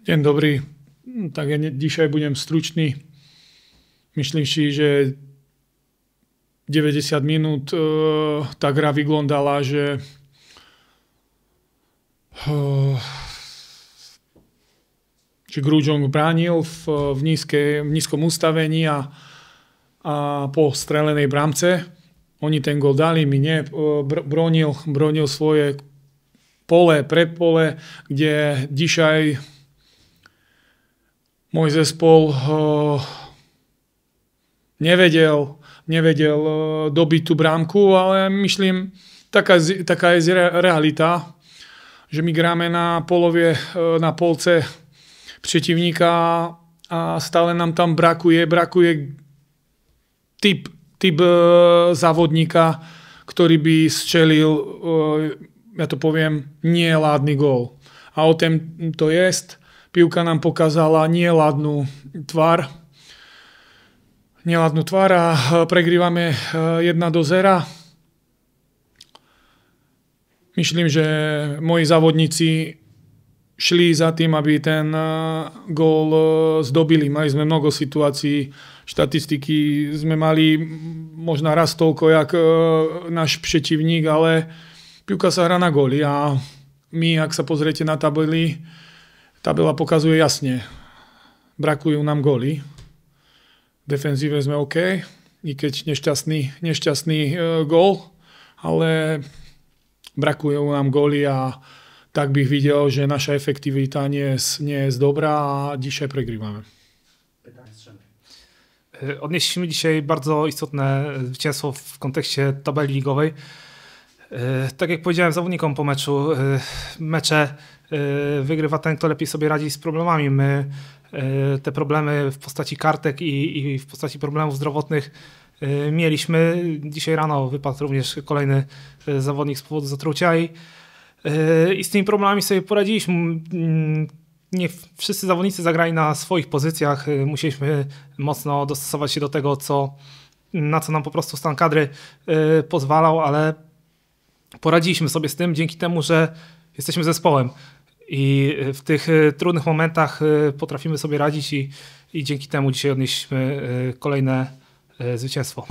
Deň dobrý, tak ja dzisiaj budem stručný. Myslím si, že 90 minút tá hra vyglądala, že Grudziądz bránil v nízkom ustavení a po strelenej bramce. Oni ten gól dali, my nie. Bronil svoje predpole, kde dzisiaj môj zespol nevedel dobiť tú brámku, ale myslím, taká je realita, že my hráme na polce přetivníka a stále nám tam brakuje typ závodníka, ktorý by strelil, ja to poviem, neládny gól. A o tom to jest. Pivka nám pokazala neladnú tvár a pregrívame 1-0. Myslím, že moji závodníci šli za tým, aby ten gól zdobili. Mali sme mnoho situácií, štatistiky sme mali možno raz toľko, jak náš přetivník, ale pivka sa hrá na góly a my, ak sa pozriete na tabela pokazuje jasne. Brakujú nám góly. V defenzíve sme OK, i keď nešťastný gól, ale brakujú nám góly a tak bych videl, že naša efektivita nie jest dobrá a dzisiaj pregrywamy. Odnieśliśmy dzisiaj bardzo istotne zwycięstwo w kontekście tabeli ligowej. Tak jak powiedziałem zawodnikom po meczu, mecze wygrywa ten, kto lepiej sobie radzi z problemami. My te problemy w postaci kartek i w postaci problemów zdrowotnych mieliśmy. Dzisiaj rano wypadł również kolejny zawodnik z powodu zatrucia i z tymi problemami sobie poradziliśmy. Nie wszyscy zawodnicy zagrali na swoich pozycjach. Musieliśmy mocno dostosować się do tego, na co nam po prostu stan kadry pozwalał, ale poradziliśmy sobie z tym dzięki temu, że jesteśmy zespołem i w tych trudnych momentach potrafimy sobie radzić i dzięki temu dzisiaj odnieśliśmy kolejne zwycięstwo.